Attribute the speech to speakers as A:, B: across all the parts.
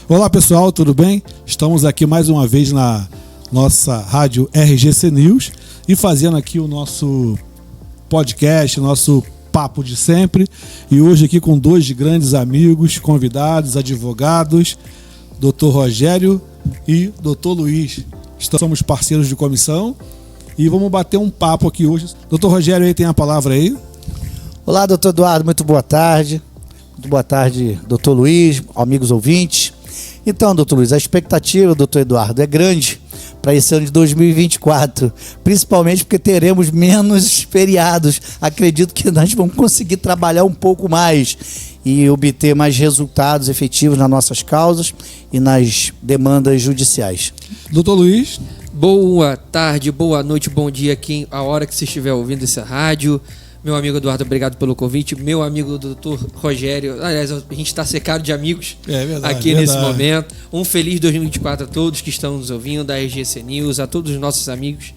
A: Olá pessoal, tudo bem? Estamos aqui mais uma vez na nossa rádio RGC News e fazendo aqui o nosso podcast, nosso papo de sempre. E hoje aqui com dois grandes amigos, convidados, advogados, Dr. Rogério e Dr. Luiz. Somos parceiros de comissão e vamos bater um papo aqui hoje. Dr. Rogério aí tem a palavra aí.
B: Olá, doutor Eduardo, muito boa tarde. Muito boa tarde, doutor Luiz, amigos ouvintes. Então, doutor Luiz, a expectativa, doutor Eduardo, é grande para esse ano de 2024, principalmente porque teremos menos feriados. Acredito que nós vamos conseguir trabalhar um pouco mais e obter mais resultados efetivos nas nossas causas e nas demandas judiciais.
A: Doutor Luiz.
C: Boa tarde, boa noite, bom dia a hora que você estiver ouvindo essa rádio. Meu amigo Eduardo, obrigado pelo convite. Meu amigo doutor Rogério, aliás, a gente está secado de amigos aqui nesse momento. Um feliz 2024 a todos que estão nos ouvindo, da RGC News, a todos os nossos amigos.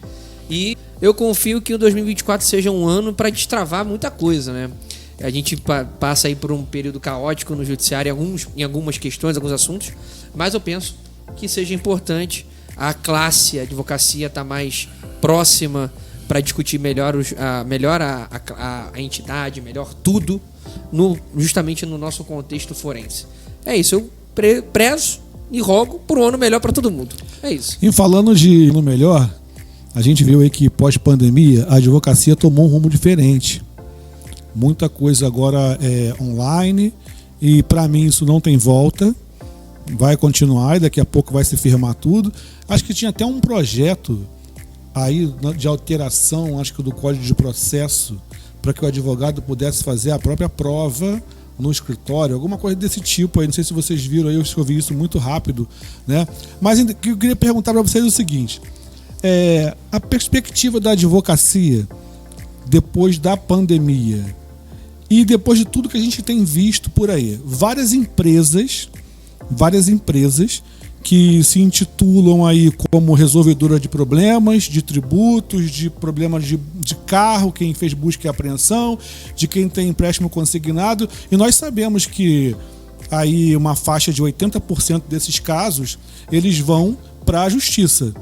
C: E eu confio que o 2024 seja um ano para destravar muita coisa, né? A gente passa aí por um período caótico no judiciário em algumas questões, alguns assuntos, mas eu penso que seja importante a classe, a advocacia estar mais próxima para discutir melhor a entidade, melhor tudo, justamente no nosso contexto forense. É isso, eu prezo e rogo por um ano melhor para todo mundo. É isso.
A: E falando de ano melhor, a gente viu aí que pós-pandemia a advocacia tomou um rumo diferente. Muita coisa agora é online e para mim isso não tem volta. Vai continuar e daqui a pouco vai se firmar tudo. Acho que tinha até um projeto aí de alteração, acho que do Código de Processo, para que o advogado pudesse fazer a própria prova no escritório, alguma coisa desse tipo aí. Não sei se vocês viram aí, eu vi isso muito rápido, né? Mas eu queria perguntar para vocês o seguinte: a perspectiva da advocacia depois da pandemia e depois de tudo que a gente tem visto por aí, várias empresas que se intitulam aí como resolvedora de problemas, de tributos, de problemas de carro, quem fez busca e apreensão, de quem tem empréstimo consignado, e nós sabemos que aí uma faixa de 80% desses casos, eles vão para a justiça.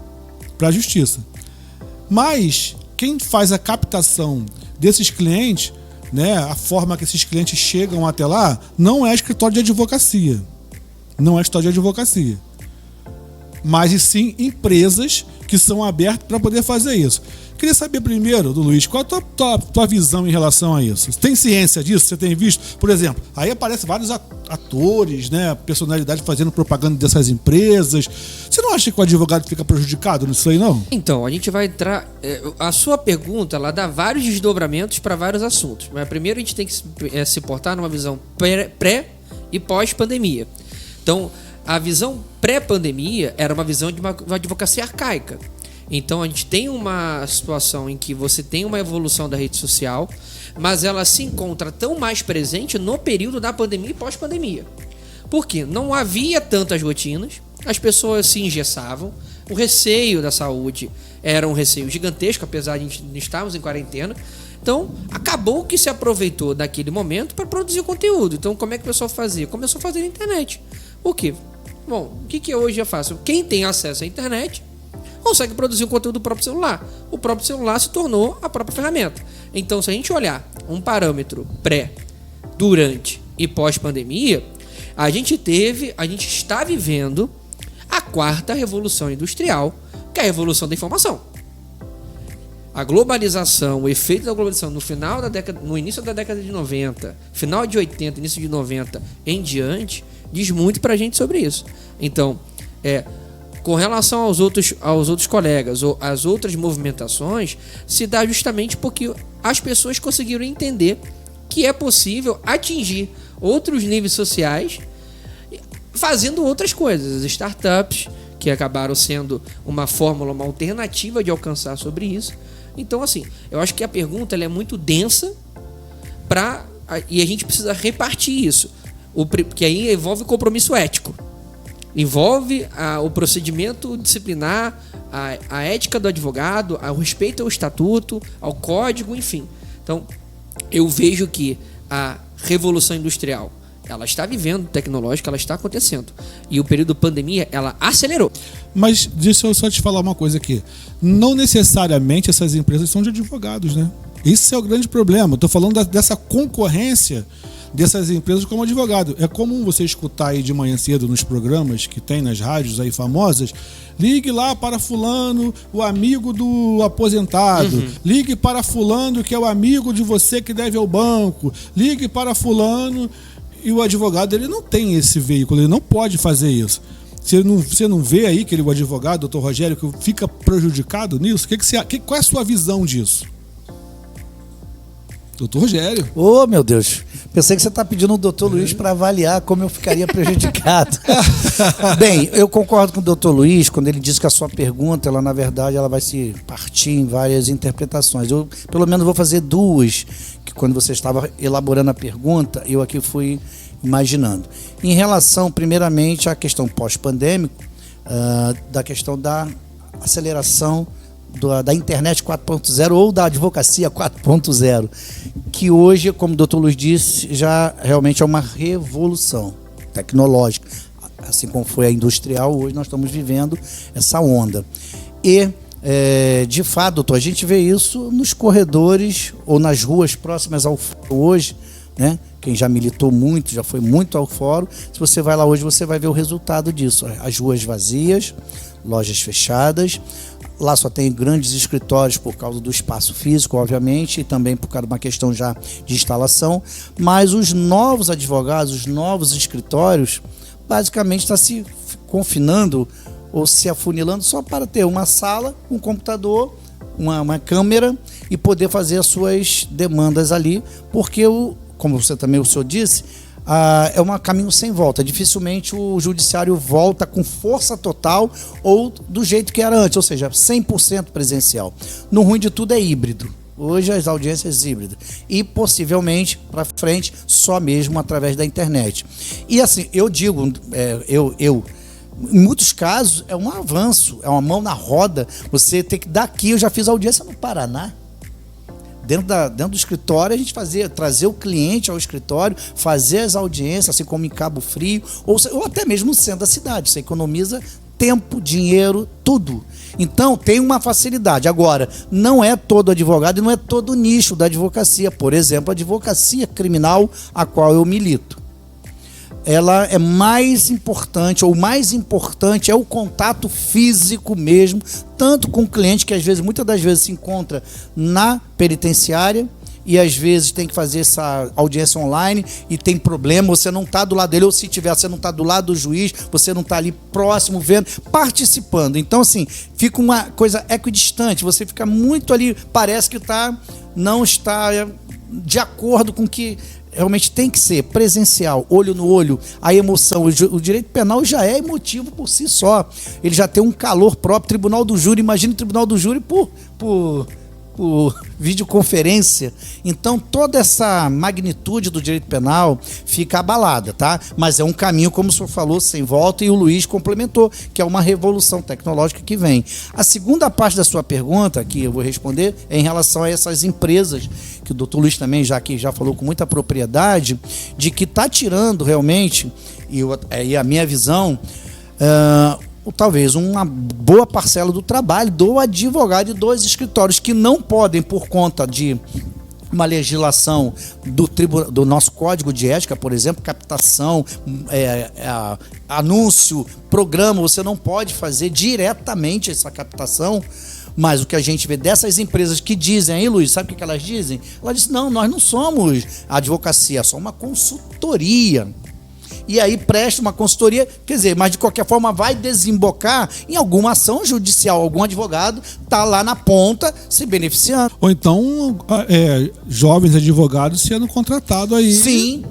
A: Mas quem faz a captação desses clientes, né, a forma que esses clientes chegam até lá, não é escritório de advocacia. Mas e sim empresas que são abertas para poder fazer isso. Queria saber primeiro, do Luiz, qual a tua visão em relação a isso? Tem ciência disso? Você tem visto? Por exemplo, aí aparecem vários atores, né, personalidades fazendo propaganda dessas empresas. Você não acha que o advogado fica prejudicado nisso aí, não?
C: Então, a gente vai entrar... a sua pergunta, ela dá vários desdobramentos para vários assuntos. Mas primeiro a gente tem que se portar numa visão pré e pós-pandemia. Então, a visão pré-pandemia era uma visão de uma advocacia arcaica. Então, a gente tem uma situação em que você tem uma evolução da rede social, mas ela se encontra tão mais presente no período da pandemia e pós-pandemia. Por quê? Não havia tantas rotinas, as pessoas se engessavam, o receio da saúde era um receio gigantesco, apesar de a gente estarmos em quarentena. Então, acabou que se aproveitou daquele momento para produzir conteúdo. Então, como é que o pessoal fazia? Começou a fazer na internet. Por quê? Bom, o que hoje é fácil? Quem tem acesso à internet consegue produzir o conteúdo do próprio celular. O próprio celular se tornou a própria ferramenta. Então, se a gente olhar um parâmetro pré, durante e pós-pandemia, a gente está vivendo a quarta revolução industrial, que é a revolução da informação. A globalização, o efeito da globalização no início da década de 90, final de 80, início de 90 em diante, diz muito pra gente sobre isso. Então, com relação aos outros colegas ou às outras movimentações, se dá justamente porque as pessoas conseguiram entender que é possível atingir outros níveis sociais fazendo outras coisas. As startups, que acabaram sendo uma fórmula, uma alternativa de alcançar sobre isso. Então, assim, eu acho que a pergunta ela é muito densa e a gente precisa repartir isso. Porque aí envolve compromisso ético. Envolve o procedimento disciplinar, a ética do advogado, o respeito ao estatuto, ao código, enfim. Então, eu vejo que a revolução industrial ela está vivendo tecnológica, ela está acontecendo. E o período pandemia, ela acelerou.
A: Mas deixa eu só te falar uma coisa aqui. Não necessariamente essas empresas são de advogados, né? Isso é o grande problema. Eu estou falando dessa concorrência dessas empresas como advogado. É comum você escutar aí de manhã cedo nos programas que tem nas rádios aí famosas: ligue lá para fulano, o amigo do aposentado. Ligue para fulano, que é o amigo de você que deve ao banco. Ligue para fulano. E o advogado, ele não tem esse veículo, ele não pode fazer isso. Você não vê aí que o advogado, doutor Rogério, que fica prejudicado nisso? Qual é a sua visão disso? Doutor Rogério.
B: Ô, meu Deus. Pensei que você está pedindo o doutor Luiz para avaliar como eu ficaria prejudicado. Bem, eu concordo com o doutor Luiz quando ele diz que a sua pergunta, ela na verdade, ela vai se partir em várias interpretações. Eu, pelo menos, vou fazer duas, que quando você estava elaborando a pergunta, eu aqui fui imaginando. Em relação, primeiramente, à questão pós-pandêmica, da questão da aceleração da internet 4.0 ou da advocacia 4.0, que hoje, como o doutor Luiz disse, já realmente é uma revolução tecnológica. Assim como foi a industrial, hoje nós estamos vivendo essa onda. E, de fato, doutor, a gente vê isso nos corredores ou nas ruas próximas ao fórum hoje, né? Quem já militou muito, já foi muito ao fórum, se você vai lá hoje, você vai ver o resultado disso. As ruas vazias, lojas fechadas. Lá só tem grandes escritórios por causa do espaço físico, obviamente, e também por causa de uma questão já de instalação. Mas os novos advogados, os novos escritórios, basicamente está se confinando ou se afunilando só para ter uma sala, um computador, uma câmera e poder fazer as suas demandas ali, porque, como você também, o senhor disse, é um caminho sem volta. Dificilmente o judiciário volta com força total ou do jeito que era antes, ou seja, 100% presencial. No ruim de tudo é híbrido. Hoje as audiências híbridas. E possivelmente para frente só mesmo através da internet. E assim, eu digo, em muitos casos é um avanço, é uma mão na roda. Você tem que daqui, eu já fiz audiência no Paraná. Dentro do escritório, a gente trazer o cliente ao escritório, fazer as audiências, assim como em Cabo Frio, ou até mesmo no centro da cidade. Você economiza tempo, dinheiro, tudo. Então, tem uma facilidade. Agora, não é todo advogado e não é todo nicho da advocacia. Por exemplo, a advocacia criminal, a qual eu milito. Ela é mais importante, ou mais importante é o contato físico mesmo, tanto com o cliente, que muitas das vezes se encontra na penitenciária e às vezes tem que fazer essa audiência online e tem problema, você não está do lado dele, ou se tiver, você não está do lado do juiz, você não está ali próximo, vendo, participando. Então, assim, fica uma coisa equidistante, você fica muito ali, parece que não está de acordo com o que realmente tem que ser presencial, olho no olho, a emoção. O direito penal já é emotivo por si só. Ele já tem um calor próprio. Tribunal do júri, imagina o tribunal do júri por videoconferência. Então, toda essa magnitude do direito penal fica abalada, tá? Mas é um caminho, como o senhor falou, sem volta, e o Luiz complementou, que é uma revolução tecnológica que vem. A segunda parte da sua pergunta, que eu vou responder, é em relação a essas empresas, que o doutor Luiz também já falou com muita propriedade, de que está tirando realmente, e a minha visão, talvez uma boa parcela do trabalho do advogado e dos escritórios, que não podem, por conta de uma legislação do nosso Código de Ética, por exemplo, captação, anúncio, programa, você não pode fazer diretamente essa captação. Mas o que a gente vê dessas empresas que dizem, aí, Luiz, sabe o que elas dizem? Elas dizem, não, nós não somos advocacia, somos uma consultoria. E aí presta uma consultoria, quer dizer, mas de qualquer forma vai desembocar em alguma ação judicial, algum advogado está lá na ponta se beneficiando.
A: Ou então jovens advogados sendo contratados aí.
B: Sim,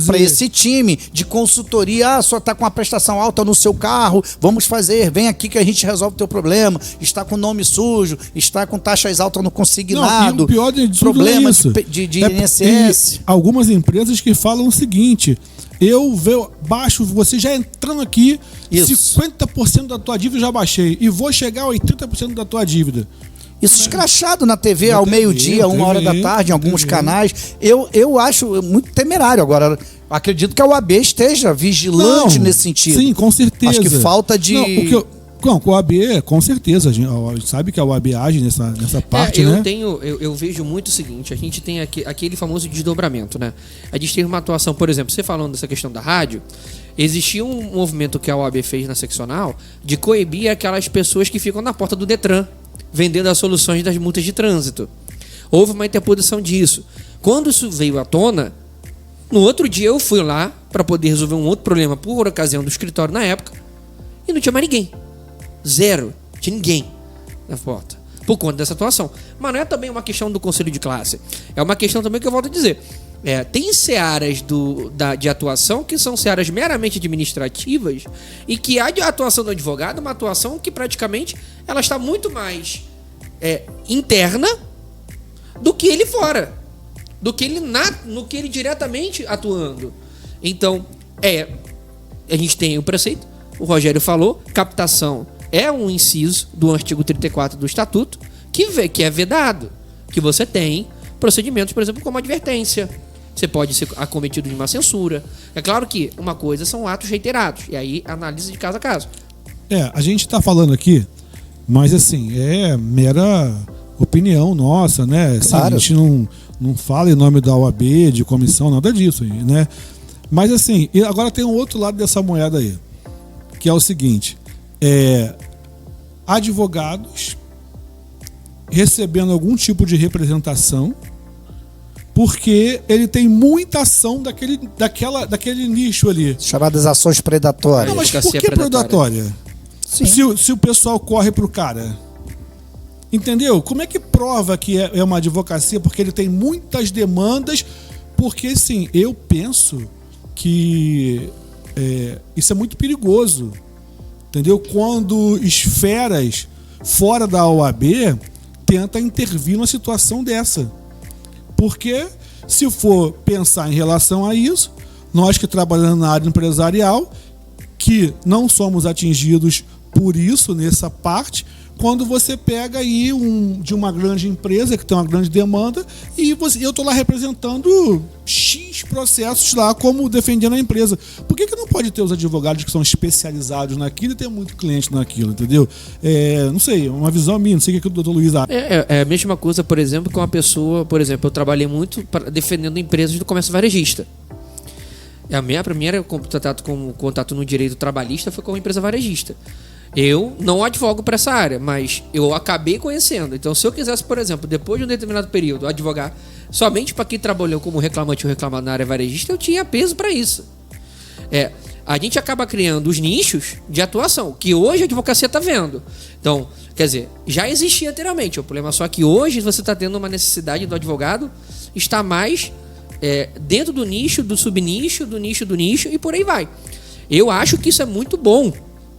B: para esse time de consultoria, só está com uma prestação alta no seu carro, vamos fazer, vem aqui que a gente resolve o teu problema, está com nome sujo, está com taxas altas no consignado,
A: não, o pior de tudo
B: problemas
A: é isso.
B: de INSS.
A: Algumas empresas que falam o seguinte: eu baixo, você já entrando aqui, isso. 50% da tua dívida já baixei e vou chegar a 80% da tua dívida.
B: Isso escrachado na TV
A: Na
B: ao
A: TV,
B: meio-dia, 1h da tarde, em alguns canais. Eu acho muito temerário. Agora, acredito que a OAB esteja vigilante nesse sentido.
A: Sim, com certeza.
B: Acho que falta de...
A: Com a OAB, com certeza. A gente sabe que a OAB age nessa parte, né?
C: Eu vejo muito o seguinte, a gente tem aquele famoso desdobramento, né? A gente teve uma atuação, por exemplo, você falando dessa questão da rádio, existia um movimento que a OAB fez na seccional de coibir aquelas pessoas que ficam na porta do Detran, vendendo as soluções das multas de trânsito. Houve uma interposição disso. Quando isso veio à tona, no outro dia eu fui lá para poder resolver um outro problema por ocasião do escritório na época e não tinha mais ninguém. Zero. Tinha ninguém na porta. Por conta dessa atuação. Mas não é também uma questão do conselho de classe. É uma questão também que eu volto a dizer. Tem searas de atuação que são searas meramente administrativas e que a atuação do advogado é uma atuação que praticamente ela está muito mais interna do que ele fora. Do que ele diretamente atuando. Então, a gente tem o preceito, o Rogério falou, captação é um inciso do artigo 34 do Estatuto que é vedado, que você tem procedimentos, por exemplo, como advertência. Você pode ser acometido de uma censura. É claro que uma coisa são atos reiterados, e aí análise de caso a caso.
A: A gente está falando aqui, mas assim, é mera opinião nossa, né? Assim,
B: Claro.
A: A gente não fala em nome da OAB, de comissão, nada disso, né? Mas assim, e agora tem um outro lado dessa moeda aí, que é o seguinte, advogados recebendo algum tipo de representação porque ele tem muita ação daquele nicho ali.
B: Chamadas ações predatórias.
A: Não, mas por
C: Advocacia
A: que predatória?
B: Sim.
A: Se o pessoal corre pro cara. Entendeu? Como é que prova que é uma advocacia? Porque ele tem muitas demandas. Porque, sim, eu penso que isso é muito perigoso. Entendeu? Quando esferas fora da OAB tentam intervir numa situação dessa. Porque, se for pensar em relação a isso, nós que trabalhamos na área empresarial, que não somos atingidos por isso nessa parte, quando você pega aí de uma grande empresa que tem uma grande demanda e eu estou lá representando X processos lá como defendendo a empresa. Por que não pode ter os advogados que são especializados naquilo e ter muito cliente naquilo, entendeu? Não sei, uma visão minha, não sei o que o doutor Luiz acha.
C: É a mesma coisa, por exemplo, com uma pessoa, por exemplo, eu trabalhei muito defendendo empresas do comércio varejista. A minha primeira contato no direito trabalhista foi com uma empresa varejista. Eu não advogo para essa área, mas eu acabei conhecendo. Então, se eu quisesse, por exemplo, depois de um determinado período, advogar somente para quem trabalhou como reclamante ou reclamado na área varejista, eu tinha peso para isso. A gente acaba criando os nichos de atuação, que hoje a advocacia está vendo. Então, quer dizer, já existia anteriormente. O problema só que hoje você está tendo uma necessidade do advogado estar mais dentro do nicho, do subnicho, do nicho e por aí vai. Eu acho que isso é muito bom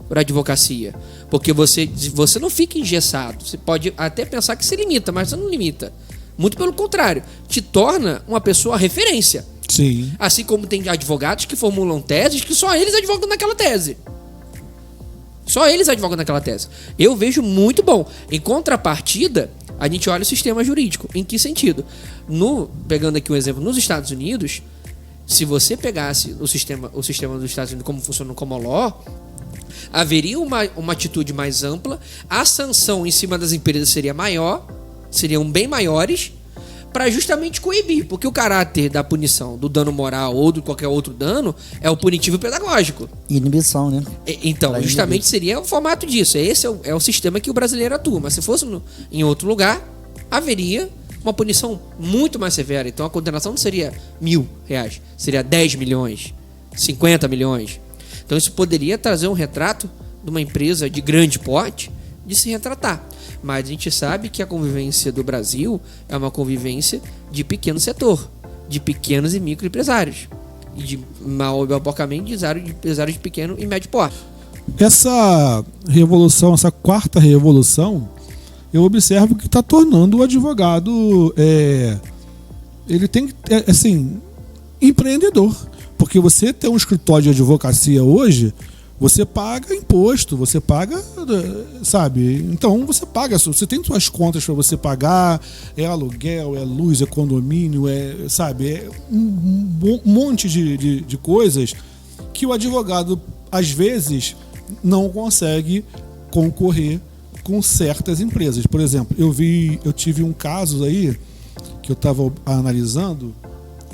C: para a advocacia, porque você não fica engessado. Você pode até pensar que se limita, mas você não limita. Muito pelo contrário, te torna uma pessoa referência.
A: Sim.
C: Assim como tem advogados que formulam teses que só eles advogam naquela tese. Só eles advogam naquela tese. Eu vejo muito bom. Em contrapartida, a gente olha o sistema jurídico. Em que sentido? Pegando aqui um exemplo, nos Estados Unidos, se você pegasse o sistema dos Estados Unidos como funciona no common law, haveria uma atitude mais ampla, a sanção em cima das empresas seriam bem maiores, para justamente coibir, porque o caráter da punição, do dano moral ou de qualquer outro dano, é o punitivo pedagógico.
B: Inibição, né?
C: Então, justamente seria o formato disso. Esse é o sistema que o brasileiro atua, mas se fosse em outro lugar, haveria uma punição muito mais severa. Então a condenação não seria R$1.000, seria 10 milhões, 50 milhões. Então isso poderia trazer um retrato de uma empresa de grande porte de se retratar. Mas a gente sabe que a convivência do Brasil é uma convivência de pequeno setor, de pequenos e microempresários. E de porcamente de empresários de pequeno e médio porte.
A: Essa revolução, essa quarta revolução, eu observo que está tornando o advogado, ele tem que, assim, empreendedor. Porque você ter um escritório de advocacia hoje Você paga imposto, você paga, sabe? Então você paga, você tem suas contas para você pagar, é aluguel, é luz, é condomínio, sabe? É um monte de coisas que o advogado, às vezes, não consegue concorrer com certas empresas. Por exemplo, eu tive um caso aí que eu estava analisando,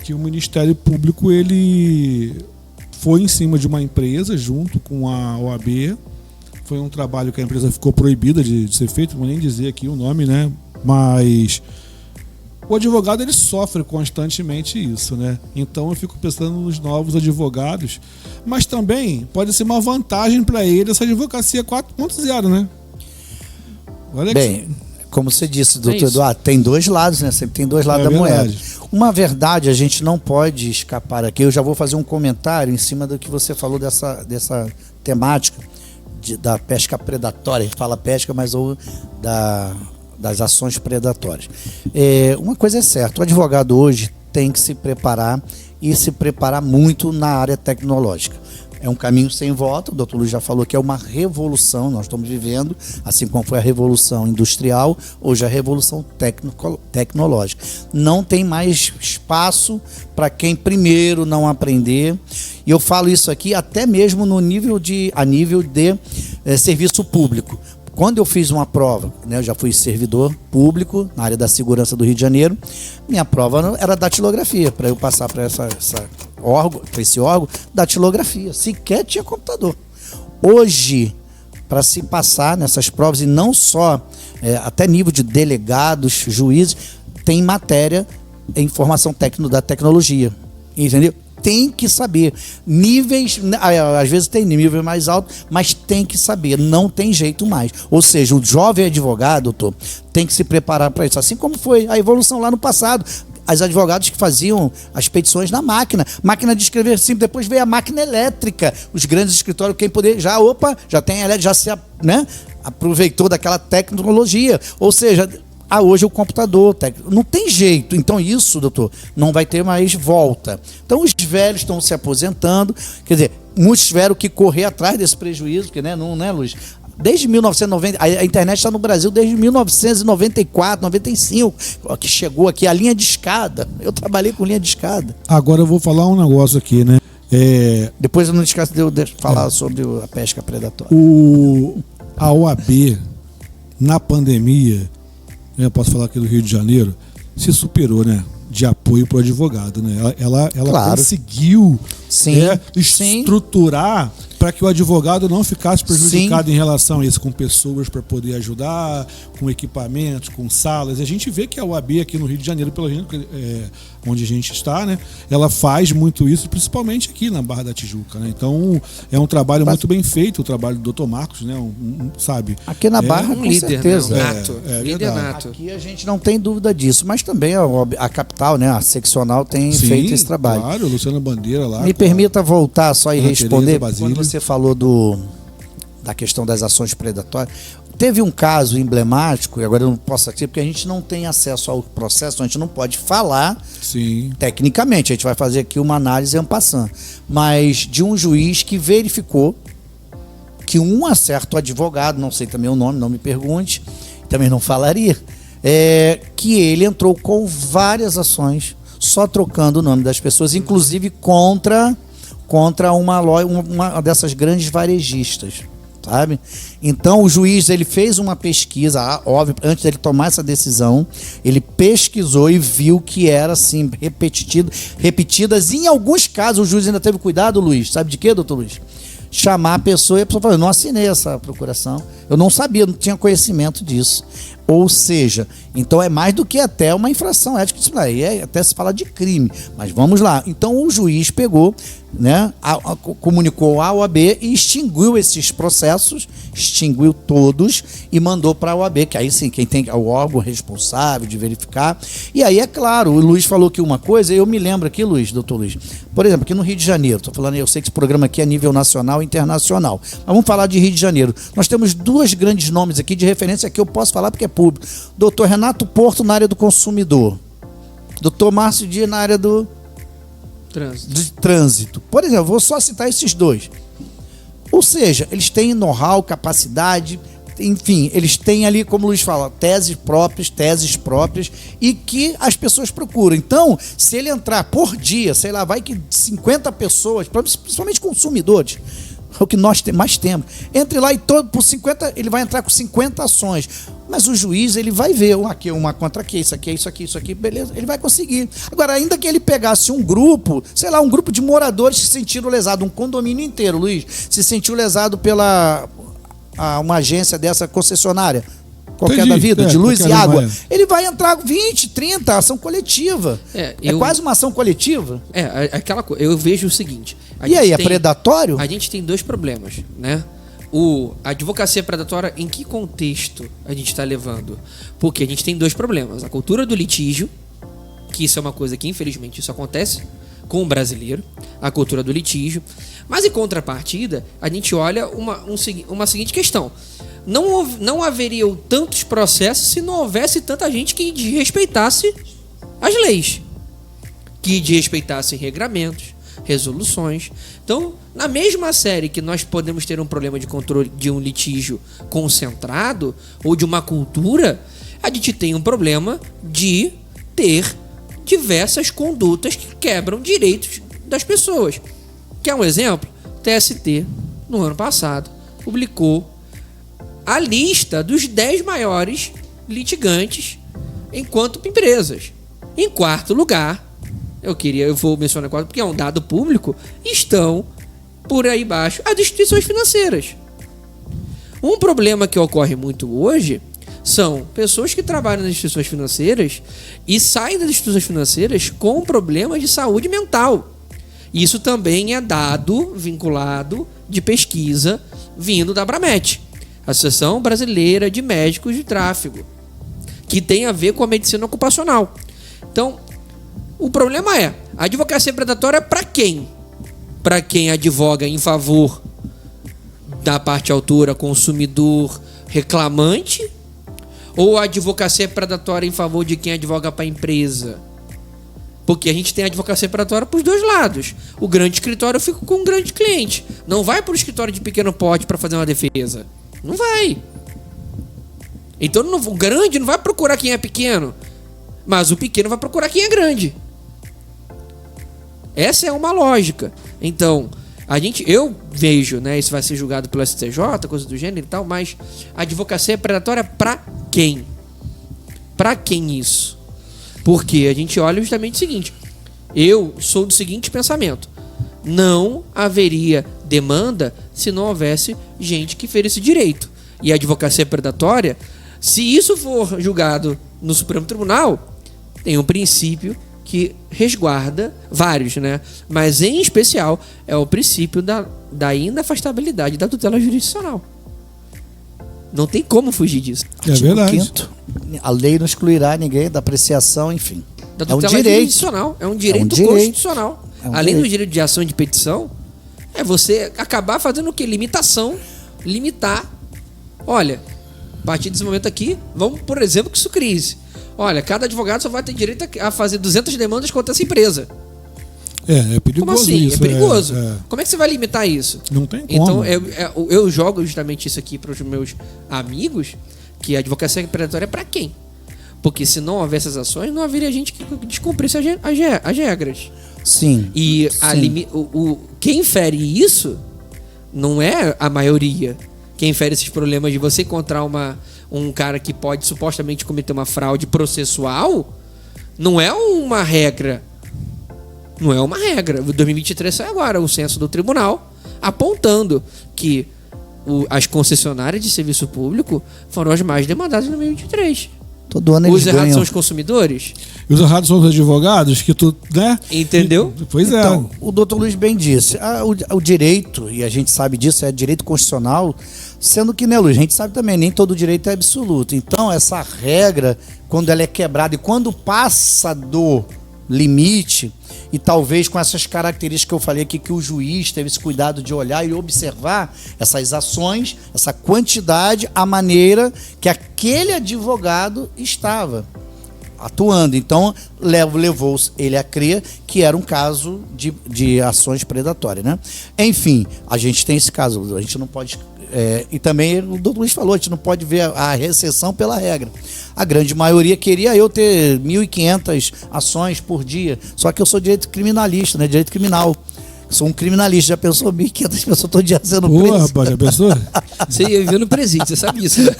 A: que o Ministério Público ele foi em cima de uma empresa junto com a OAB. Foi um trabalho que a empresa ficou proibida de ser feito, não vou nem dizer aqui o nome, né? Mas o advogado ele sofre constantemente isso, né? Então eu fico pensando nos novos advogados, mas também pode ser uma vantagem para ele essa advocacia 4.0, né? Olha
B: bem, como você disse, doutor Eduardo, tem dois lados, né? Sempre tem dois lados da moeda. Uma verdade, a gente não pode escapar aqui. Eu já vou fazer um comentário em cima do que você falou dessa temática da pesca predatória. A gente fala pesca, mas ou das ações predatórias. Uma coisa é certa, o advogado hoje tem que se preparar e se preparar muito na área tecnológica. É um caminho sem volta, o doutor Luiz já falou que é uma revolução, nós estamos vivendo, assim como foi a revolução industrial, hoje a revolução tecnológica. Não tem mais espaço para quem primeiro não aprender, e eu falo isso aqui até mesmo a nível de serviço público. Quando eu fiz uma prova, né, eu já fui servidor público na área da segurança do Rio de Janeiro, minha prova era datilografia, para eu passar para esse órgão, datilografia, sequer tinha computador. Hoje, para se passar nessas provas, e não só, até nível de delegados, juízes, tem matéria em informação da tecnologia, entendeu? Tem que saber. Níveis, às vezes tem nível mais alto, mas tem que saber, não tem jeito mais. Ou seja, o jovem advogado, doutor, tem que se preparar para isso. Assim como foi a evolução lá no passado. As advogados que faziam as petições na máquina de escrever simples, depois veio a máquina elétrica. Os grandes escritórios, quem poder, já tem elétrica, já se aproveitou daquela tecnologia. Ou seja, hoje o computador, não tem jeito. Então isso, doutor, não vai ter mais volta. Então os velhos estão se aposentando, quer dizer, muitos tiveram que correr atrás desse prejuízo, porque, né, não é, Luiz? Desde 1990, a internet está no Brasil desde 1994, 95, que chegou aqui a linha de escada. Eu trabalhei com linha de escada.
A: Agora eu vou falar um negócio aqui, né?
B: Depois eu não esqueço de falar sobre a pesca predatória.
A: A OAB, na pandemia, eu posso falar aqui do Rio de Janeiro, se superou, né? De apoio para o advogado, né? Ela claro. Conseguiu estruturar para que o advogado não ficasse prejudicado em relação a isso, com pessoas para poder ajudar, com equipamentos, com salas. E a gente vê que a OAB aqui no Rio de Janeiro, pelo menos onde a gente está, né? Ela faz muito isso, principalmente aqui na Barra da Tijuca, né? Então é um trabalho muito bem feito, o trabalho do Dr. Marcos, né? Sabe?
B: Aqui na Barra, com
C: líder,
B: certeza.
C: Líder nato.
B: Aqui a gente não tem dúvida disso, mas também a capital, né? A seccional tem feito esse trabalho.
A: Claro, Luciano Bandeira lá.
B: Me permita voltar só e responder, quando você falou da questão das ações predatórias. Teve um caso emblemático, e agora eu não posso aqui, porque a gente não tem acesso ao processo, então a gente não pode falar tecnicamente, a gente vai fazer aqui uma análise en passant, mas de um juiz que verificou que um certo advogado, não sei também o nome, não me pergunte, também não falaria, que ele entrou com várias ações, só trocando o nome das pessoas, inclusive contra uma dessas grandes varejistas, sabe? Então o juiz ele fez uma pesquisa, óbvio, antes dele tomar essa decisão, ele pesquisou e viu que era assim repetidas. Em alguns casos o juiz ainda teve cuidado, Luiz, sabe de quê, doutor Luiz? Chamar a pessoa e a pessoa falou: eu não assinei essa procuração, eu não sabia, não tinha conhecimento disso. Ou seja, então é mais do que até uma infração ética, isso aí até se fala de crime, mas vamos lá. Então o juiz pegou, né, comunicou à OAB e extinguiu esses processos, extinguiu todos e mandou para a OAB, que aí sim, quem tem o órgão responsável de verificar. E aí, é claro, o Luiz falou que uma coisa, eu me lembro aqui, Luiz, doutor Luiz, por exemplo, aqui no Rio de Janeiro, estou falando, eu sei que esse programa aqui é a nível nacional e internacional, mas vamos falar de Rio de Janeiro. Nós temos dois grandes nomes aqui de referência que eu posso falar porque é público. Doutor Renato Porto na área do consumidor, doutor Márcio Dias na área do trânsito. Por exemplo, vou só citar esses dois. Ou seja, eles têm know-how, capacidade, enfim, eles têm ali, como o Luiz fala, teses próprias e que as pessoas procuram. Então, se ele entrar por dia, sei lá, vai que 50 pessoas, principalmente consumidores, é o que nós mais temos, entre lá e por 50, ele vai entrar com 50 ações. Mas o juiz, ele vai ver, aqui uma contra aqui, isso aqui, beleza, ele vai conseguir. Agora, ainda que ele pegasse um grupo, sei lá, um grupo de moradores que se sentiram lesados, um condomínio inteiro, Luiz, se sentiu lesado pela uma agência dessa concessionária, qualquer da vida, de luz e água, ele vai entrar 20, 30, ação coletiva. É quase uma ação coletiva.
C: Aquela coisa, eu vejo o seguinte...
B: E aí, é predatório?
C: A gente tem dois problemas, né? A advocacia predatória, em que contexto a gente está levando? Porque a gente tem dois problemas. A cultura do litígio, que isso é uma coisa que infelizmente isso acontece com o brasileiro, a cultura do litígio. Mas em contrapartida, a gente olha uma seguinte questão. Não haveriam tantos processos se não houvesse tanta gente que desrespeitasse as leis, que desrespeitasse regramentos, resoluções. Então, na mesma série que nós podemos ter um problema de controle de um litígio concentrado ou de uma cultura, a gente tem um problema de ter diversas condutas que quebram direitos das pessoas. Quer um exemplo? TST, no ano passado, publicou a lista dos 10 maiores litigantes enquanto empresas. Em quarto lugar, eu vou mencionar quarto porque é um dado público, estão por aí embaixo as instituições financeiras. Um problema que ocorre muito hoje são pessoas que trabalham nas instituições financeiras e saem das instituições financeiras com problemas de saúde mental. Isso também é dado vinculado de pesquisa vindo da Abramet, Associação Brasileira de Médicos de Tráfego, que tem a ver com a medicina ocupacional. Então, o problema é, a advocacia predatória é para quem? Para quem advoga em favor da parte autora, consumidor, reclamante? Ou a advocacia predatória em favor de quem advoga para a empresa? Porque a gente tem a advocacia predatória para os dois lados. O grande escritório fica com um grande cliente. Não vai para o escritório de pequeno porte para fazer uma defesa. Não vai. Então o grande não vai procurar quem é pequeno, mas o pequeno vai procurar quem é grande. Essa é uma lógica. Então, eu vejo, né, isso vai ser julgado pelo STJ, coisa do gênero e tal, mas a advocacia predatória para quem? Para quem isso? Porque a gente olha justamente o seguinte: eu sou do seguinte pensamento: não haveria demanda se não houvesse gente que fez esse direito. E a advocacia predatória, se isso for julgado no Supremo Tribunal, tem um princípio que resguarda vários, né? Mas em especial é o princípio da inafastabilidade da tutela jurisdicional. Não tem como fugir disso.
A: É verdade.
B: Quinto, a lei não excluirá ninguém da apreciação, enfim.
C: Da tutela jurisdicional. É um direito constitucional. Além do direito de ação e de petição, é você acabar fazendo o quê? Limitar. Olha, a partir desse momento aqui, vamos, por exemplo, que isso crise. Olha, cada advogado só vai ter direito a fazer 200 demandas contra essa empresa.
A: É perigoso.
C: Como assim?
A: Isso,
C: é perigoso. Como é que você vai limitar isso?
A: Não tem como.
C: Então, eu jogo justamente isso aqui para os meus amigos, que a advocacia predatória é para quem? Porque se não houvesse essas ações, não haveria gente que descumprisse as regras.
B: Sim.
C: E quem infere isso não é a maioria. Quem infere esses problemas de você encontrar um cara que pode supostamente cometer uma fraude processual não é uma regra. Não é uma regra. 2023 sai agora o censo do tribunal apontando que as concessionárias de serviço público foram as mais demandadas em 2023.
B: Todo ano eles
C: os errados
B: ganham.
C: são os consumidores?
A: E os errados são os advogados, que tu, né?
C: Entendeu?
A: Pois é.
B: Então, o doutor Luiz bem disse, o direito, e a gente sabe disso, é direito constitucional, sendo que, né, Luiz, a gente sabe também, nem todo direito é absoluto. Então, essa regra, quando ela é quebrada e quando passa do limite, e talvez com essas características que eu falei aqui, que o juiz teve esse cuidado de olhar e observar essas ações, essa quantidade, a maneira que aquele advogado estava. atuando. Então, levou ele a crer que era um caso de ações predatórias, né? Enfim, a gente tem esse caso, a gente não pode... e também o doutor Luiz falou, a gente não pode ver a exceção pela regra. A grande maioria queria eu ter 1.500 ações por dia, só que eu sou direito criminalista, né? Direito criminal. Sou um criminalista, já pensou 1.500 pessoas todo dia sendo preso?
A: Rapaz, já pensou?
C: Você ia viver no presídio, você sabe disso, né?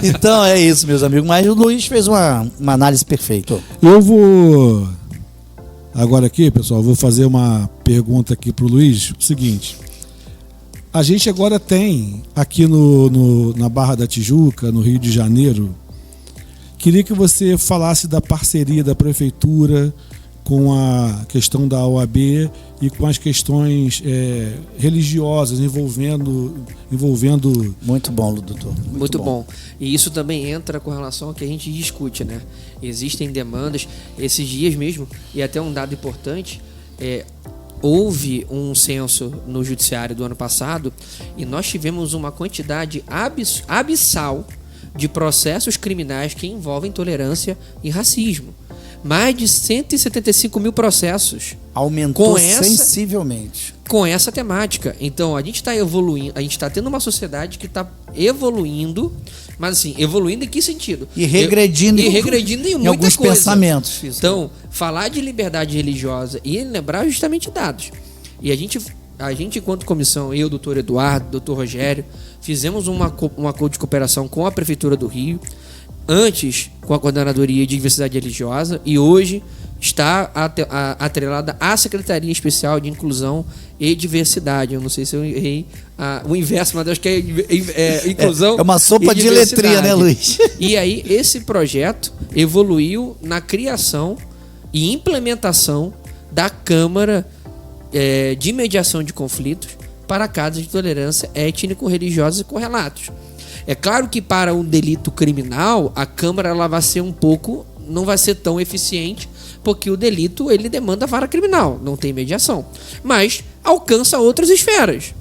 B: Então é isso, meus amigos. Mas o Luiz fez uma análise perfeita.
A: Eu vou... Agora aqui, pessoal, vou fazer uma pergunta aqui pro Luiz. O seguinte... A gente agora tem aqui na Barra da Tijuca, no Rio de Janeiro, queria que você falasse da parceria da Prefeitura com a questão da OAB e com as questões religiosas envolvendo...
B: Muito bom, doutor.
C: Muito bom. E isso também entra com relação ao que a gente discute, né? Existem demandas, esses dias mesmo, e até um dado importante, houve um censo no judiciário do ano passado e nós tivemos uma quantidade abissal de processos criminais que envolvem intolerância e racismo. Mais de 175 mil processos.
B: Aumentou sensivelmente.
C: Com essa temática. Então, a gente está evoluindo, a gente está tendo uma sociedade que está evoluindo, mas assim, evoluindo em que sentido?
B: E regredindo
C: em muita
B: alguns
C: coisa.
B: Pensamentos.
C: Então, falar de liberdade religiosa e lembrar justamente dados. E a gente, enquanto comissão, eu, doutor Eduardo, doutor Rogério, fizemos um acordo de cooperação com a Prefeitura do Rio, antes com a Coordenadoria de Diversidade Religiosa e hoje está atrelada à Secretaria Especial de Inclusão e Diversidade. Eu não sei se eu errei o inverso, mas acho que é inclusão.
B: É uma sopa de letria, né, Luiz?
C: E aí, esse projeto evoluiu na criação e implementação da Câmara de Mediação de Conflitos para casos de tolerância étnico-religiosa e correlatos. É claro que para um delito criminal, a Câmara ela vai ser não vai ser tão eficiente, porque o delito ele demanda vara criminal, não tem mediação. Mas alcança outras esferas,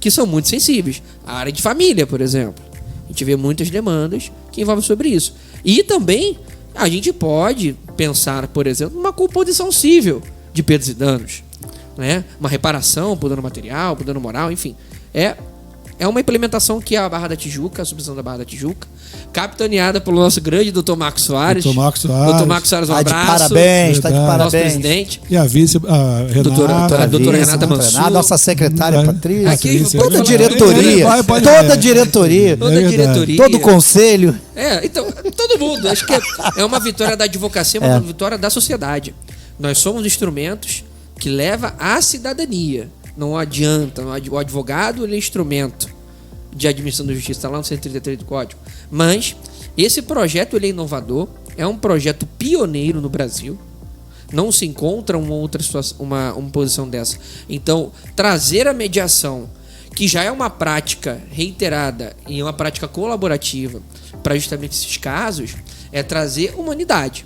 C: que são muito sensíveis. A área de família, por exemplo. A gente vê muitas demandas que envolvem sobre isso. E também a gente pode pensar, por exemplo, numa composição civil de perdas e danos, né? Uma reparação por dano material, por dano moral, enfim. É uma implementação que a Barra da Tijuca, a subdivisão da Barra da Tijuca, capitaneada pelo nosso grande doutor Marcos Soares.
A: Doutor Marcos Soares,
C: um abraço.
B: Parabéns, está de parabéns.
C: Nosso presidente.
A: E a vice, a Renata.
C: Doutora Renata Mansur.
B: Nossa secretária Patrícia.
C: Aqui,
B: toda a diretoria. Toda a diretoria. Todo o conselho.
C: Então, todo mundo. Acho que é uma vitória da advocacia, uma vitória da sociedade. Nós somos instrumentos que levam à cidadania. Não adianta, o advogado ele é instrumento de administração da justiça, está lá no 133 do Código. Mas esse projeto ele é inovador, é um projeto pioneiro no Brasil. Não se encontra uma outra situação, uma posição dessa. Então, trazer a mediação, que já é uma prática reiterada e uma prática colaborativa para justamente esses casos, é trazer humanidade.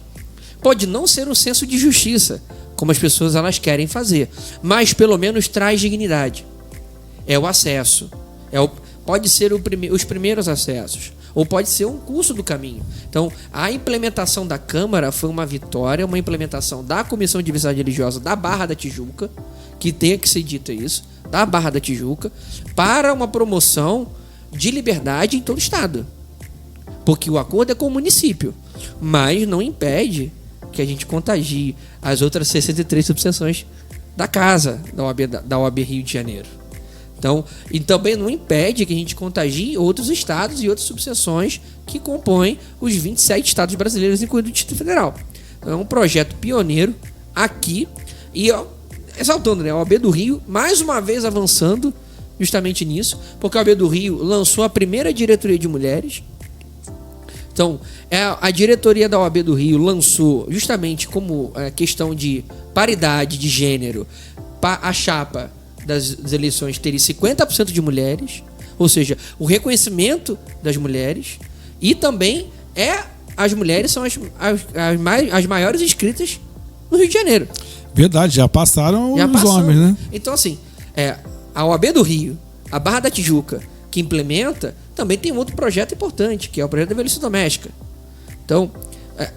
C: Pode não ser um senso de justiça, como as pessoas elas querem fazer, mas pelo menos traz dignidade. É o acesso, pode ser os primeiros acessos, ou pode ser um curso do caminho. Então, a implementação da Câmara foi uma vitória, uma implementação da Comissão de Diversidade Religiosa da Barra da Tijuca, que tenha que ser dito isso, da Barra da Tijuca, para uma promoção de liberdade em todo o estado. Porque o acordo é com o município, mas não impede que a gente contagie as outras 63 subseções da casa da OAB Rio de Janeiro. Então, e também não impede que a gente contagie outros estados e outras subseções que compõem os 27 estados brasileiros, incluindo o Distrito Federal. Então, é um projeto pioneiro aqui e exaltando, né? A OAB do Rio, mais uma vez avançando justamente nisso, porque a OAB do Rio lançou a primeira diretoria de mulheres. Então, a diretoria da OAB do Rio lançou justamente como questão de paridade de gênero a chapa das eleições teria 50% de mulheres, ou seja, o reconhecimento das mulheres, e também as mulheres são as maiores inscritas no Rio de Janeiro.
A: Verdade, já passaram os homens, né?
C: Então, assim, a OAB do Rio, a Barra da Tijuca, que implementa, também tem outro projeto importante, que é o projeto da violência doméstica. Então,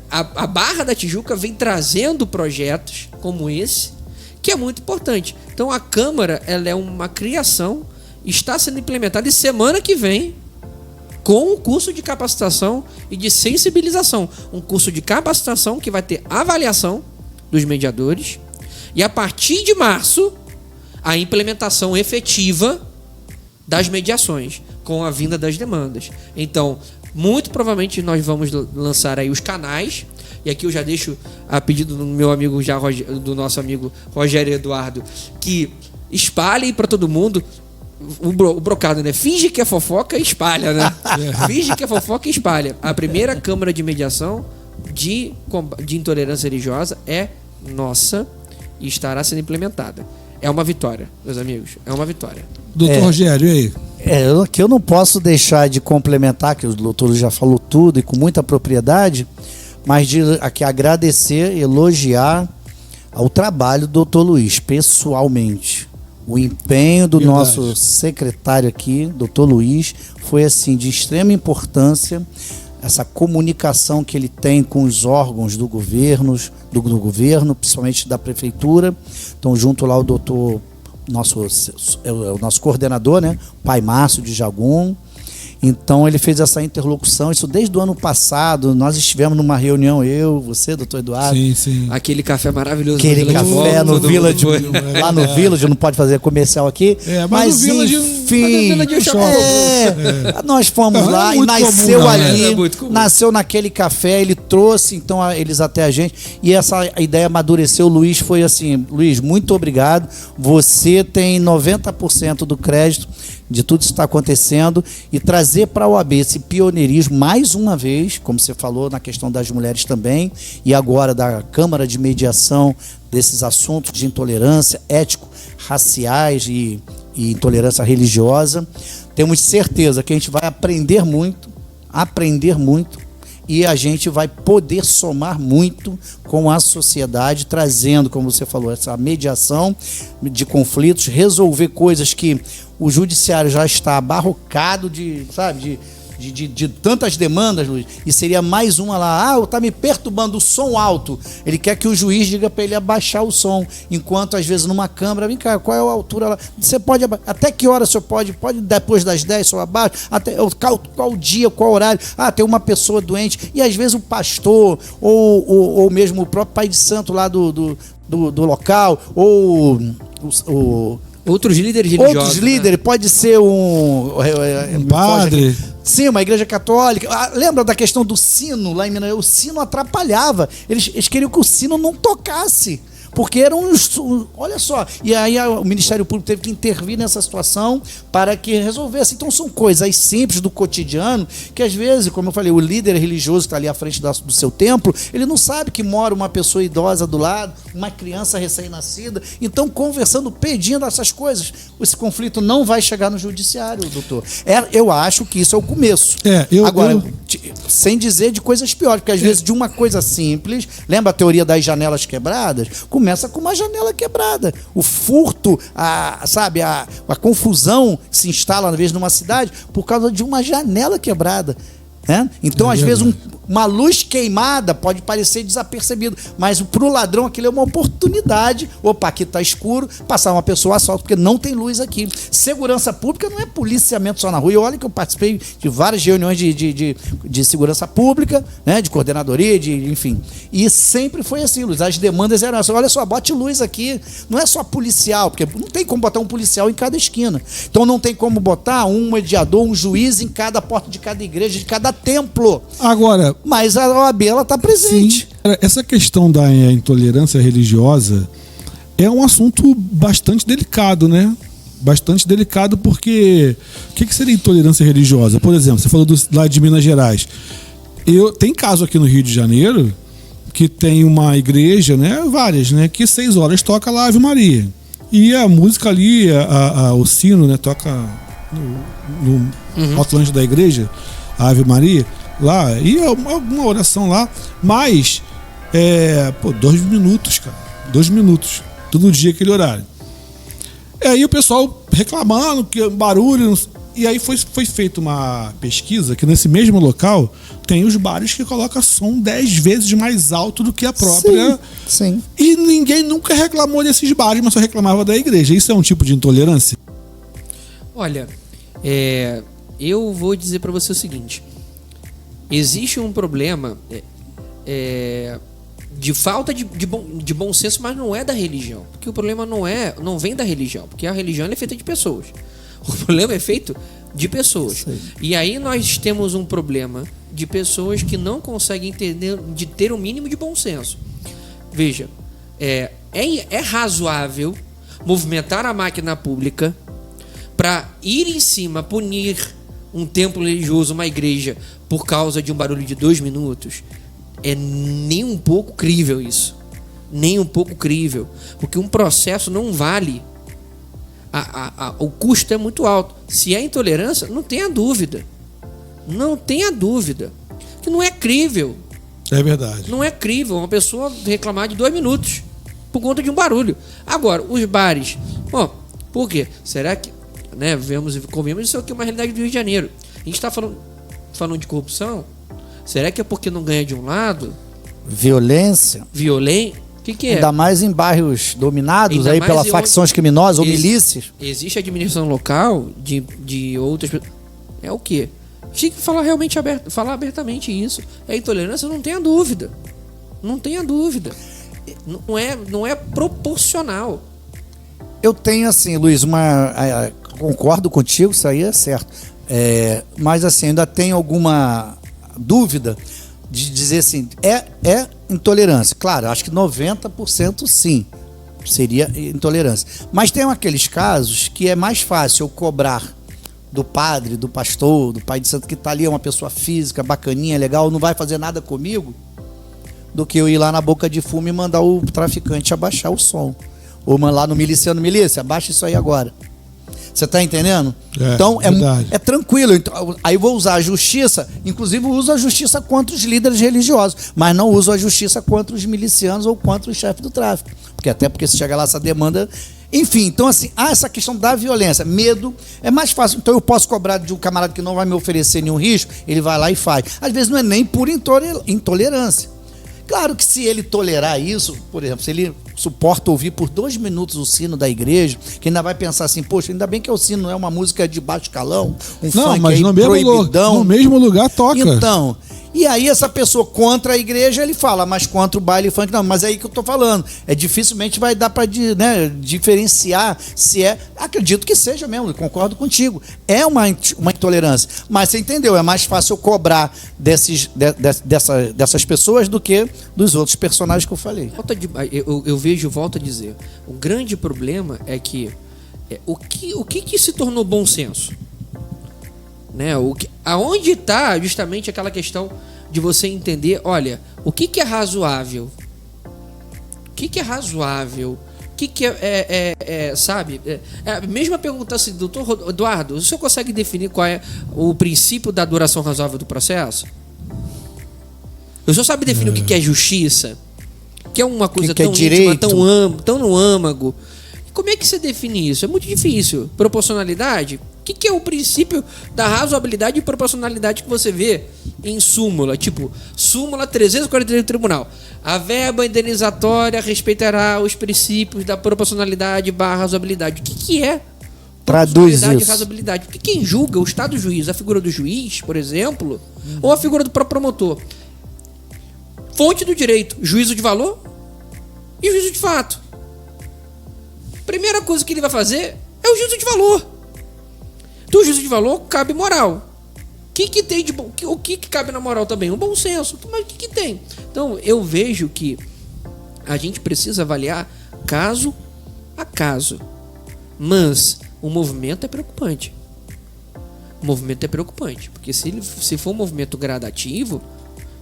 C: a Barra da Tijuca vem trazendo projetos como esse, que é muito importante. Então a Câmara, ela é uma criação, está sendo implementada, e semana que vem, com um curso de capacitação e de sensibilização. Um curso de capacitação que vai ter avaliação dos mediadores, e a partir de março, a implementação efetiva das mediações, com a vinda das demandas. Então, muito provavelmente nós vamos lançar aí os canais, e aqui eu já deixo a pedido do meu amigo, do nosso amigo Rogério Eduardo, que espalhe para todo mundo o brocado, né? Finge que é fofoca e espalha, né? Finge que é fofoca e espalha. A primeira Câmara de Mediação de intolerância religiosa é nossa e estará sendo implementada. É uma vitória, meus amigos. É uma vitória.
A: Doutor Rogério, e aí?
B: Que eu não posso deixar de complementar, que o doutor já falou tudo e com muita propriedade, mas de aqui agradecer, elogiar ao trabalho do doutor Luiz, pessoalmente. O empenho do nosso secretário aqui, doutor Luiz, foi assim de extrema importância. Essa comunicação que ele tem com os órgãos do governo, principalmente da prefeitura. Então, junto lá o doutor, o nosso coordenador, né? Pai Márcio de Jagum. Então ele fez essa interlocução, isso desde o ano passado. Nós estivemos numa reunião, você, doutor Eduardo.
A: Sim.
C: Aquele café maravilhoso.
B: Aquele café no Village, lá no Village, não pode fazer comercial aqui.
A: Mas no Village,
B: enfim, nós fomos lá e nasceu
A: comum,
B: ali, nasceu naquele café, ele trouxe então eles até a gente, e essa ideia amadureceu. O Luiz foi assim: Luiz, muito obrigado, você tem 90% do crédito de tudo isso que está acontecendo, e trazer para a OAB esse pioneirismo, mais uma vez, como você falou, na questão das mulheres também, e agora da Câmara de Mediação, desses assuntos de intolerância ético-raciais e intolerância religiosa. Temos certeza que a gente vai aprender muito, e a gente vai poder somar muito com a sociedade, trazendo, como você falou, essa mediação de conflitos, resolver coisas que o judiciário já está abarrocado de tantas demandas, Luiz, e seria mais uma lá, está me perturbando o som alto. Ele quer que o juiz diga para ele abaixar o som, enquanto às vezes numa câmara, vem cá, qual é a altura lá? Você pode, até que hora o senhor pode depois das 10 só abaixo, até qual dia, qual horário? Tem uma pessoa doente, e às vezes o pastor, ou mesmo o próprio pai de santo lá do local, ou
C: outros líderes religiosos.
B: Outros líderes, né? Pode ser um
A: padre.
B: Sim, uma igreja católica. Lembra da questão do sino lá em Minas? O sino atrapalhava. Eles queriam que o sino não tocasse, porque eram olha só. E aí o Ministério Público teve que intervir nessa situação para que resolvesse. Então são coisas simples do cotidiano que às vezes, como eu falei, o líder religioso que está ali à frente do seu templo, ele não sabe que mora uma pessoa idosa do lado, uma criança recém-nascida. Então, conversando, pedindo essas coisas, esse conflito não vai chegar no judiciário, doutor. Eu acho que isso é o começo. Agora, sem dizer de coisas piores, porque às vezes de uma coisa simples, lembra a teoria das janelas quebradas? Começa com uma janela quebrada. O furto, a confusão se instala, às vezes, numa cidade por causa de uma janela quebrada. Então, às vezes, uma luz queimada pode parecer desapercebido, mas para o ladrão aquilo é uma oportunidade. Opa, aqui está escuro, passar uma pessoa assalto, porque não tem luz aqui. Segurança pública não é policiamento só na rua. E olha que eu participei de várias reuniões de segurança pública, né, de coordenadoria, enfim. E sempre foi assim, Luiz. As demandas eram assim: olha só, bote luz aqui. Não é só policial, porque não tem como botar um policial em cada esquina. Então não tem como botar um mediador, um juiz em cada porta de cada igreja, de cada templo.
A: Agora,
B: mas a OAB está presente.
A: Sim. Essa questão da intolerância religiosa é um assunto bastante delicado, né? Bastante delicado, porque o que seria intolerância religiosa? Por exemplo, você falou lá de Minas Gerais. Tem caso aqui no Rio de Janeiro que tem uma igreja, né? Várias, né? Que 6 horas toca lá Ave Maria. E a música ali, o sino, né? Toca no alto-lanche da igreja, a Ave Maria, lá, e alguma oração lá, mas 2 minutos, cara, 2 minutos, todo dia aquele horário. E aí o pessoal reclamando que barulho, E aí foi feita uma pesquisa que nesse mesmo local tem os bares que colocam som 10 vezes mais alto do que a própria.
B: Sim.
A: E ninguém nunca reclamou desses bares, mas só reclamava da igreja. Isso é um tipo de intolerância?
C: Olha, eu vou dizer para você o seguinte. Existe um problema de falta de bom senso, mas não é da religião. Porque o problema não vem da religião, porque a religião é feita de pessoas. O problema é feito de pessoas.
B: Sim.
C: E aí nós temos um problema de pessoas que não conseguem entender, de ter o mínimo de bom senso. Veja, é razoável movimentar a máquina pública para ir em cima, punir um templo religioso, uma igreja, por causa de um barulho de 2 minutos? É nem um pouco crível isso. Nem um pouco crível. Porque um processo não vale. O custo é muito alto. Se é intolerância, não tenha dúvida. Não tenha dúvida. Que não é crível.
A: É verdade.
C: Não é crível uma pessoa reclamar de 2 minutos por conta de um barulho. Agora, os bares. Bom, por quê? Será que... Né, convemos, isso aqui é uma realidade do Rio de Janeiro. A gente está falando de corrupção. Será que é porque não ganha de um lado?
B: Violência.
C: O que é?
B: Ainda mais em bairros dominados
C: Ainda
B: aí
C: mais
B: pelas facções criminosas ou milícias.
C: Existe administração local de outras pessoas. É o quê? Tinha que falar realmente falar abertamente isso. É intolerância, não tenha dúvida. Não tenha dúvida. Não é proporcional.
B: Eu tenho assim, Luiz, concordo contigo, isso aí é certo. Mas assim, ainda tenho alguma dúvida de dizer assim, é intolerância. Claro, acho que 90% sim, seria intolerância. Mas tem aqueles casos que é mais fácil eu cobrar do padre, do pastor, do pai de santo que está ali, é uma pessoa física, bacaninha, legal, não vai fazer nada comigo, do que eu ir lá na boca de fumo e mandar o traficante abaixar o som. Ou lá no miliciano, milícia, abaixa isso aí agora. Você está entendendo? Então é tranquilo. Então, aí eu vou usar a justiça, inclusive uso a justiça contra os líderes religiosos, mas não uso a justiça contra os milicianos ou contra o chefe do tráfico. Porque se chega lá essa demanda... Enfim, então assim, essa questão da violência, medo, é mais fácil. Então eu posso cobrar de um camarada que não vai me oferecer nenhum risco, ele vai lá e faz. Às vezes não é nem por intolerância. Claro que se ele tolerar isso, por exemplo, se ele suporta ouvir por 2 minutos o sino da igreja, que ainda vai pensar assim, poxa, ainda bem que o sino não é uma música de baixo calão, funk
A: mas
B: aí proibidão.
A: No mesmo lugar toca.
B: Então, e aí essa pessoa contra a igreja, ele fala, mas contra o baile funk não. Mas é aí que eu tô falando, dificilmente vai dar para diferenciar se acredito que seja mesmo, eu concordo contigo, é uma intolerância, mas você entendeu, é mais fácil eu cobrar dessas pessoas do que dos outros personagens que eu falei.
C: Eu vejo, volto a dizer, o grande problema é que o que se tornou bom senso? Né? Aonde está justamente aquela questão de você entender, olha, o que é razoável? O que é razoável? O que sabe? A mesma pergunta assim, doutor Eduardo, o senhor consegue definir qual é o princípio da duração razoável do processo? O senhor sabe definir o que é justiça? Que é uma coisa tão íntima, tão no âmago. Como é que você define isso? É muito difícil. Proporcionalidade? O que é o princípio da razoabilidade e proporcionalidade que você vê em súmula? Tipo, súmula 343 do tribunal. A verba indenizatória respeitará os princípios da proporcionalidade / razoabilidade. O que é proporcionalidade e razoabilidade? Porque quem julga, o Estado juiz, a figura do juiz, por exemplo, ou a figura do próprio promotor. Fonte do direito, juízo de valor e juízo de fato. Primeira coisa que ele vai fazer é o juízo de valor. Do juízo de valor cabe moral. O que cabe na moral também? O bom senso. Mas o que tem? Então, eu vejo que a gente precisa avaliar caso a caso. Mas o movimento é preocupante. O movimento é preocupante. Porque se for um movimento gradativo,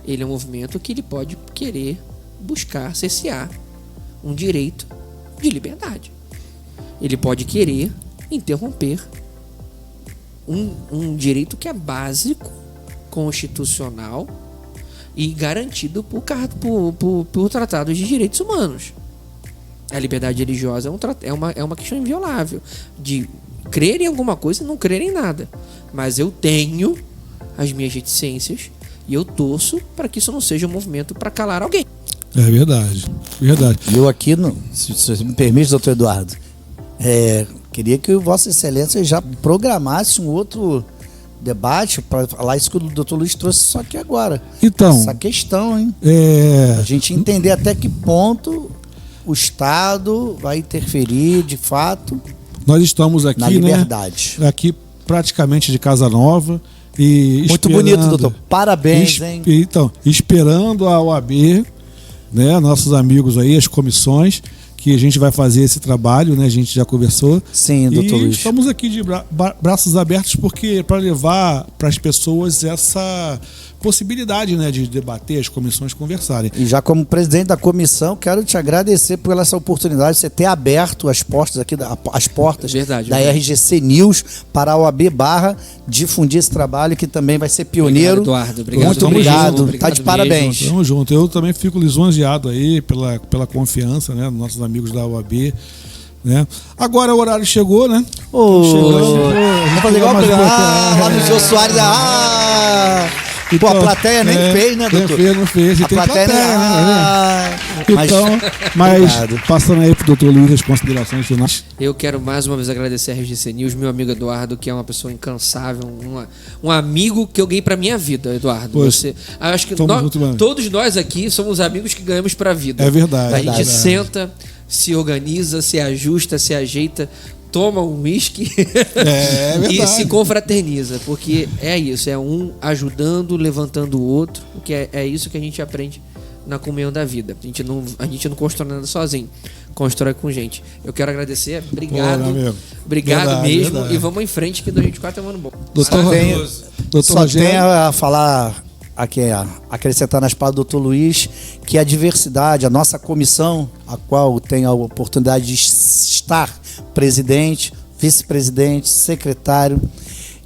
C: ele é um movimento que ele pode querer buscar, cessear um direito de liberdade. Ele pode querer interromper um direito que é básico, constitucional e garantido por tratados de direitos humanos. A liberdade religiosa é uma questão inviolável de crer em alguma coisa e não crer em nada. Mas eu tenho as minhas reticências e eu torço para que isso não seja um movimento para calar alguém.
A: É verdade, verdade.
B: Eu aqui, se você me permite, doutor Eduardo, queria que Vossa Excelência já programasse um outro debate para falar isso que o doutor Luiz trouxe só que agora.
A: Então,
B: essa questão, hein? A gente entender até que ponto o Estado vai interferir, de fato,
A: nós estamos aqui,
B: na liberdade.
A: Né, aqui praticamente de Casa Nova. E
B: muito bonito, doutor. Parabéns, hein?
A: Então, esperando a OAB, né, nossos amigos aí, as comissões, que a gente vai fazer esse trabalho, né? A gente já conversou.
B: Sim, doutor Luiz.
A: Estamos aqui de braços abertos porque para levar para as pessoas essa possibilidade, né, de debater, as comissões conversarem.
B: E já como presidente da comissão, quero te agradecer por essa oportunidade de você ter aberto as portas aqui, as portas da RGC News para a OAB Barra difundir esse trabalho que também vai ser pioneiro.
C: Obrigado, Eduardo. Obrigado.
B: Muito obrigado. Tá de parabéns.
A: Tamo junto. Eu também fico lisonjeado aí pela confiança, né, dos nossos amigos da OAB. Né? Agora o horário chegou, né?
B: Vamos fazer igual lá no Jô Soares. Então, pô, a plateia nem fez, né, doutor?
A: Não fez.
B: A plateia
A: né? Então, mas passando aí pro doutor Luiz as considerações finais.
C: Eu quero mais uma vez agradecer a RGC News, meu amigo Eduardo, que é uma pessoa incansável, um amigo que eu ganhei pra minha vida, Eduardo. Você, acho que todos nós aqui somos amigos que ganhamos pra vida.
A: É verdade.
C: A gente senta, se organiza, se ajusta, se ajeita, toma um uísque e se confraterniza, porque é isso, é um ajudando, levantando o outro, porque é isso que a gente aprende na comunhão da vida. A gente não constrói nada sozinho, constrói com gente. Eu quero agradecer, obrigado, obrigado mesmo, verdade. E vamos em frente que 2024 é um ano bom.
B: Só tenho a falar aqui, acrescentar nas palavras do doutor Luiz, que a diversidade, a nossa comissão, a qual tem a oportunidade de estar presidente, vice-presidente, secretário,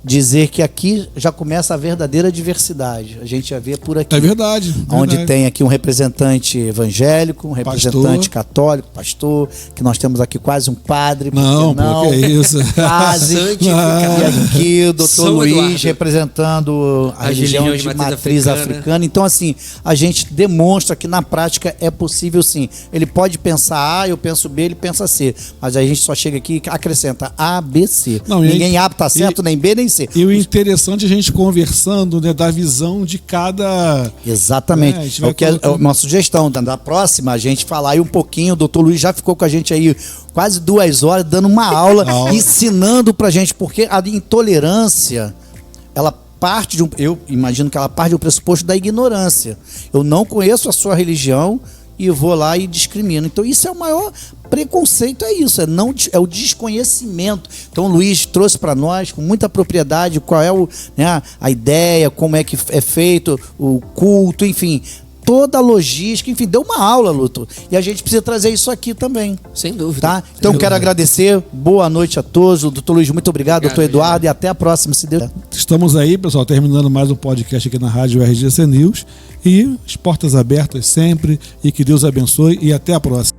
B: dizer que aqui já começa a verdadeira diversidade. A gente já vê por aqui.
A: É verdade.
B: Onde tem aqui um representante evangélico, um representante católico, pastor, que nós temos aqui quase um padre.
A: Não, que é isso.
B: Quase. E aqui o doutor Luiz representando a religião de matriz africana. Então, assim, a gente demonstra que na prática é possível sim. Ele pode pensar A, eu penso B, ele pensa C. Mas a gente só chega aqui e acrescenta A, B, C. Ninguém A está certo, nem B, nem C.
A: E o interessante é a gente conversando, né, da visão de cada...
B: Exatamente. É uma sugestão. Da próxima, a gente falar aí um pouquinho. O doutor Luiz já ficou com a gente aí quase 2 horas, dando uma aula, ensinando pra gente, porque a intolerância, ela parte eu imagino que ela parte do pressuposto da ignorância. Eu não conheço a sua religião e vou lá e discrimino. Então isso é o maior preconceito, é o desconhecimento. Então o Luiz trouxe para nós com muita propriedade qual é a ideia, como é que é feito o culto, enfim, toda a logística, enfim, deu uma aula, Luto. E a gente precisa trazer isso aqui também.
C: Sem dúvida.
B: Tá? Então quero agradecer, boa noite a todos. Doutor Luiz, muito obrigado, doutor Eduardo, e até a próxima, se Deus.
A: Estamos aí, pessoal, terminando mais um podcast aqui na Rádio RGC News. E as portas abertas sempre, e que Deus abençoe, e até a próxima.